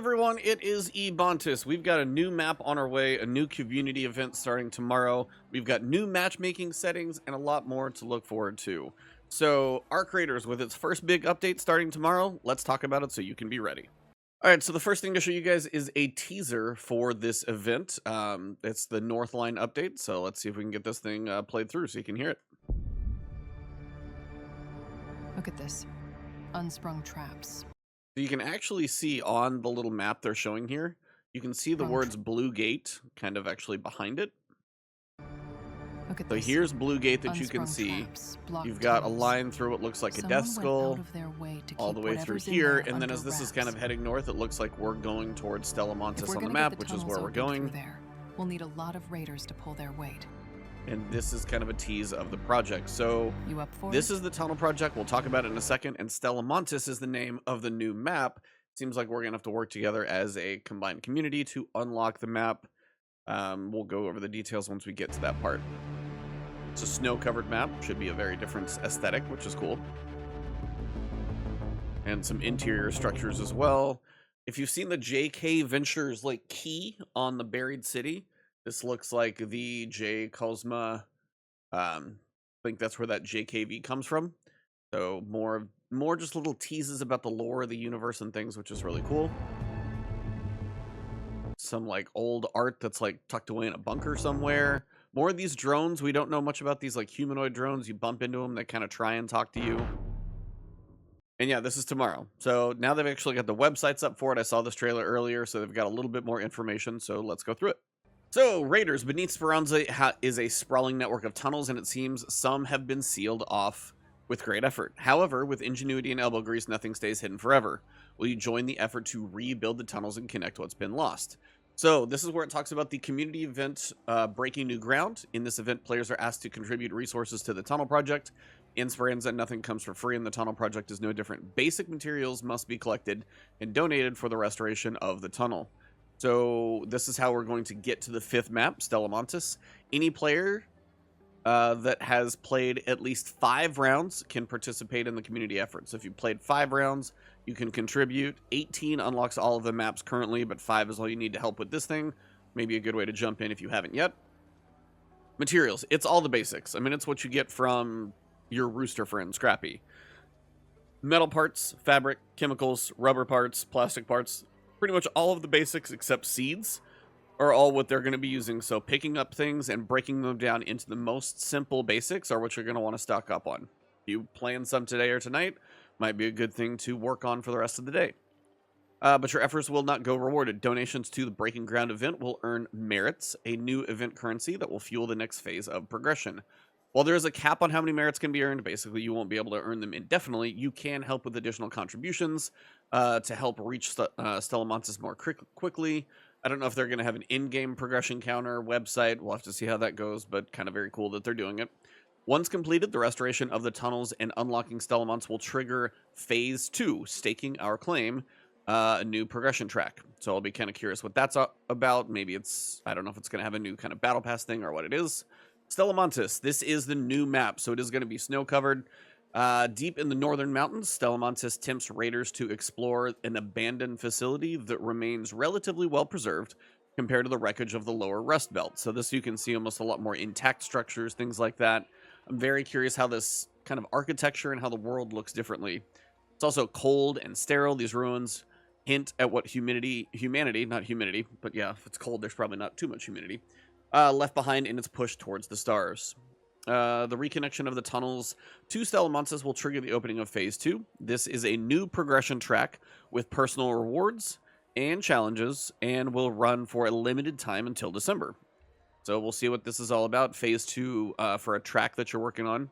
everyone, it is Montis. We've got a new map on our way, a new community event starting tomorrow. We've got new matchmaking settings and a lot more to look forward to. So, Arc Raiders, with its first big update starting tomorrow, let's talk about it so you can be ready. Alright, so the first thing to show you guys is a teaser for this event. It's the Northline update, so let's see if we can get this thing played through so you can hear it. Look at this. Unsprung traps. So you can actually see on the little map they're showing here, you can see the words Blue Gate kind of actually behind it. Look at So this. here's Blue Gate that you can see. You've got a line through what looks like a death skull all the way through here, and then as this is kind of heading north, it looks like we're going towards Stella Montis on the map, which is where we're going. We'll need a lot of raiders to pull their weight. And this is kind of a tease of the project. So this is the tunnel project. We'll talk about it in a second. And Stella Montis is the name of the new map. Seems like we're going to have to work together as a combined community to unlock the map. We'll go over the details once we get to that part. It's a snow-covered map. Should be a very different aesthetic, which is cool. And some interior structures as well. If you've seen the JK Ventures like key on the buried city, this looks like the J Cosma. I think that's where that JKV comes from. So more just little teases about the lore of the universe and things, which is really cool. Some like old art that's like tucked away in a bunker somewhere. More of these drones. We don't know much about these like humanoid drones. You bump into them, they kind of try and talk to you. And yeah, this is tomorrow. So now they've actually got the websites up for it. I saw this trailer earlier, so they've got a little bit more information. So let's go through it. So, Raiders, beneath Speranza is a sprawling network of tunnels, and it seems some have been sealed off with great effort. However, with ingenuity and elbow grease, nothing stays hidden forever. Will you join the effort to rebuild the tunnels and connect what's been lost? So, this is where it talks about the community event Breaking New Ground. In this event, players are asked to contribute resources to the tunnel project. In Speranza, nothing comes for free, and the tunnel project is no different. Basic materials must be collected and donated for the restoration of the tunnel. So this is how we're going to get to the fifth map, Stella Montis. Any player that has played at least 5 rounds can participate in the community effort. So if you played 5 rounds, you can contribute. 18 unlocks all of the maps currently, but 5 is all you need to help with this thing. Maybe a good way to jump in if you haven't yet. Materials. It's all the basics. I mean, it's what you get from your rooster friend, Scrappy. Metal parts, fabric, chemicals, rubber parts, plastic parts. Pretty much all of the basics except seeds are all what they're going to be using. So picking up things and breaking them down into the most simple basics are what you're going to want to stock up on. If you plan some today or tonight, might be a good thing to work on for the rest of the day. But your efforts will not go rewarded. Donations to the Breaking Ground event will earn merits, a new event currency that will fuel the next phase of progression. While there is a cap on how many merits can be earned, basically you won't be able to earn them indefinitely, you can help with additional contributions to help reach Stella Montis more quickly. I don't know if they're going to have an in-game progression counter website. We'll have to see how that goes, but kind of very cool that they're doing it. Once completed, the restoration of the tunnels and unlocking Stella Montis will trigger Phase 2, staking our claim, a new progression track. So I'll be kind of curious what that's about. Maybe it's, I don't know if it's going to have a new kind of battle pass thing or what it is. Stella Montis, this is the new map, so it is going to be snow-covered. Deep in the northern mountains, Stella Montis tempts raiders to explore an abandoned facility that remains relatively well-preserved compared to the wreckage of the lower Rust Belt. So this you can see almost a lot more intact structures, things like that. I'm very curious how this kind of architecture and how the world looks differently. It's also cold and sterile. These ruins hint at what humanity, not humidity, but yeah, if it's cold, there's probably not too much humidity. Left behind in its push towards the stars. The reconnection of the tunnels to Stella Montis will trigger the opening of Phase 2. This is a new progression track with personal rewards and challenges, and will run for a limited time until December. So we'll see what this is all about. Phase 2 for a track that you're working on.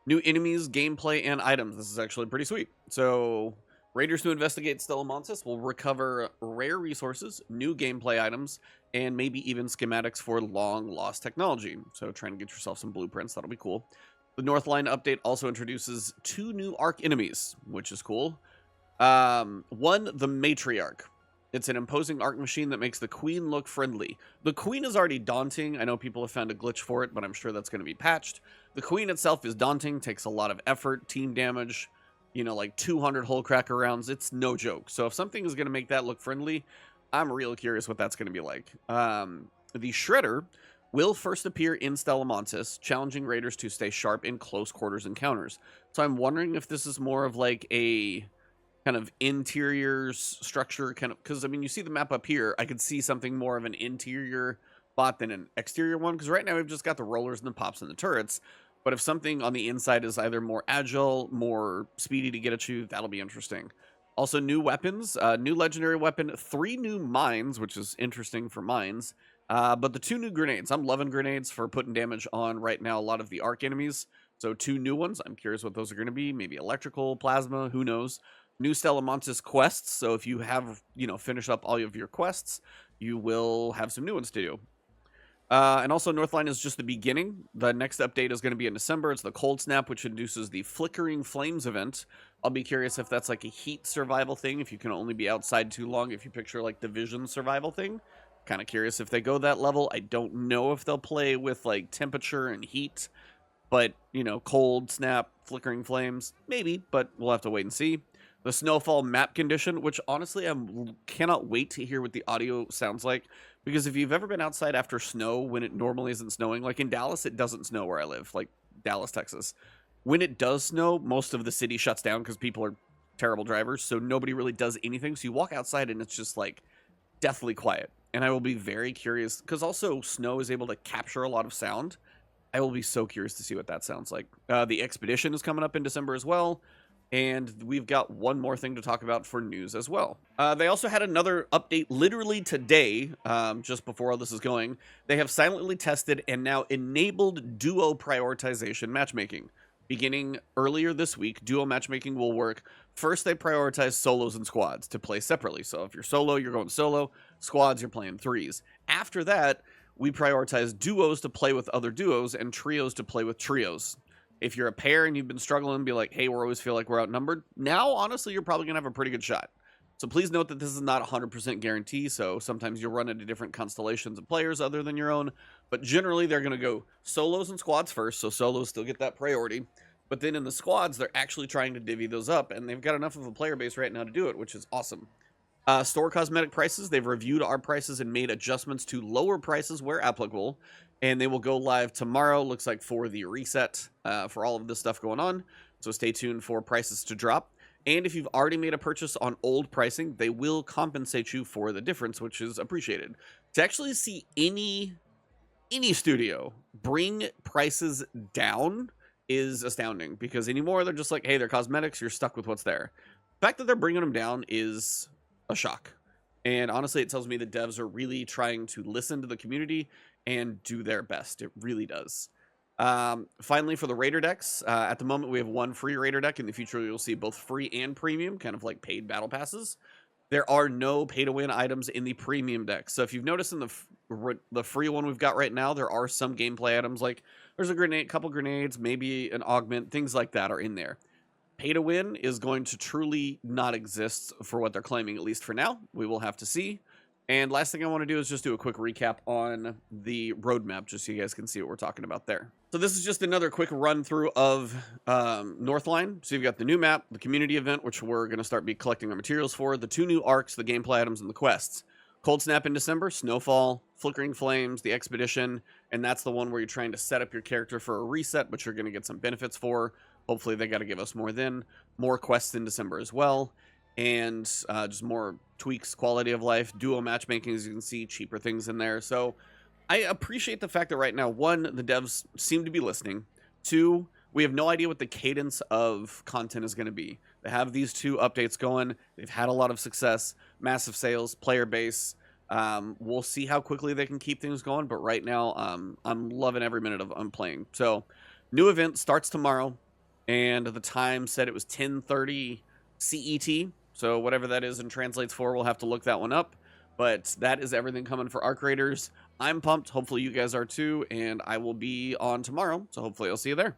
New enemies, gameplay, and items. This is actually pretty sweet. So raiders who investigate Stella Montis will recover rare resources, new gameplay items, and maybe even schematics for long-lost technology. So try and get yourself some blueprints. That'll be cool. The Northline update also introduces 2 new Arc enemies, which is cool. One, the Matriarch. It's an imposing Arc machine that makes the Queen look friendly. The Queen is already daunting. I know people have found a glitch for it, but I'm sure that's going to be patched. The Queen itself is daunting, takes a lot of effort, team damage. you know, like 200 hole cracker rounds. It's no joke. So if something is going to make that look friendly, I'm real curious what that's going to be like. The Shredder will first appear in Stella Montis, challenging raiders to stay sharp in close quarters encounters. So I'm wondering if this is more of like a kind of interior structure, kind of, because I mean, you see the map up here. I could see something more of an interior bot than an exterior one, because right now we've just got the rollers and the pops and the turrets. But if something on the inside is either more agile, more speedy to get at you, that'll be interesting. Also, new weapons, new legendary weapon, 3 new mines, which is interesting for mines. But the 2 new grenades. I'm loving grenades for putting damage on right now a lot of the arc enemies. So 2 new ones. I'm curious what those are going to be. Maybe electrical, plasma, who knows. New Stella Montis quests. So if you have, you know, finished up all of your quests, you will have some new ones to do. And also, Northline is just the beginning. The next update is going to be in December. It's the Cold Snap, which induces the Flickering Flames event. I'll be curious if that's like a heat survival thing, if you can only be outside too long, if you picture like Division survival thing. Kind of curious if they go that level. I don't know if they'll play with like temperature and heat, but, you know, Cold Snap, Flickering Flames, maybe, but we'll have to wait and see. The Snowfall map condition, which honestly I cannot wait to hear what the audio sounds like, because if you've ever been outside after snow when it normally isn't snowing, like in Dallas, it doesn't snow where I live, like Dallas, Texas. When it does snow, most of the city shuts down because people are terrible drivers, so nobody really does anything. So you walk outside and it's just like deathly quiet. And I will be very curious, because also snow is able to capture a lot of sound. I will be so curious to see what that sounds like. The Expedition is coming up in December as well. And we've got one more thing to talk about for news as well. They also had another update literally today, just before all this is going. They have silently tested and now enabled duo prioritization matchmaking. Beginning earlier this week, duo matchmaking will work. First, they prioritize solos and squads to play separately. So if you're solo, you're going solo. Squads, you're playing threes. After that, we prioritize duos to play with other duos and trios to play with trios. If you're a pair and you've been struggling, be like, hey, we always feel like we're outnumbered. Now, honestly, you're probably going to have a pretty good shot. So please note that this is not a 100% guarantee. So sometimes you'll run into different constellations of players other than your own. But generally, they're going to go solos and squads first. So solos still get that priority. But then in the squads, they're actually trying to divvy those up. And they've got enough of a player base right now to do it, which is awesome. Store cosmetic prices. They've reviewed our prices and made adjustments to lower prices where applicable. And they will go live tomorrow, looks like, for the reset for all of this stuff going on. So stay tuned for prices to drop. And if you've already made a purchase on old pricing, they will compensate you for the difference, which is appreciated. To actually see any studio bring prices down is astounding, because anymore they're just like, hey, they're cosmetics, you're stuck with what's there. The fact that they're bringing them down is a shock. And honestly, it tells me the devs are really trying to listen to the community and do their best. It really does. Finally, for the Raider decks, at the moment we have one free Raider deck. In the future, you'll see both free and premium, kind of like paid battle passes. There are no pay-to-win items in the premium deck. So if you've noticed in the free one we've got right now, there are some gameplay items, like there's a grenade, couple grenades, maybe an augment, things like that are in there. Pay to win is going to truly not exist for what they're claiming, at least for now. We will have to see. And last thing I want to do is just do a quick recap on the roadmap, just so you guys can see what we're talking about there. So this is just another quick run through of Northline. So you've got the new map, the community event, which we're going to start be collecting our materials for, the 2 new arcs, the gameplay items, and the quests. Cold Snap in December, Snowfall, Flickering Flames, the Expedition, and that's the one where you're trying to set up your character for a reset, but you're going to get some benefits for. Hopefully they got to give us more then. More quests in December as well. And just more tweaks, quality of life, duo matchmaking, as you can see, cheaper things in there. So I appreciate the fact that right now, 1, the devs seem to be listening. 2, we have no idea what the cadence of content is going to be. They have these 2 updates going. They've had a lot of success, massive sales, player base. We'll see how quickly they can keep things going. But right now, I'm loving every minute of I'm playing. So new event starts tomorrow. And the time said it was 10:30 CET. So whatever that is and translates for, we'll have to look that one up. But that is everything coming for Arc Raiders. I'm pumped. Hopefully you guys are too. And I will be on tomorrow. So hopefully I'll see you there.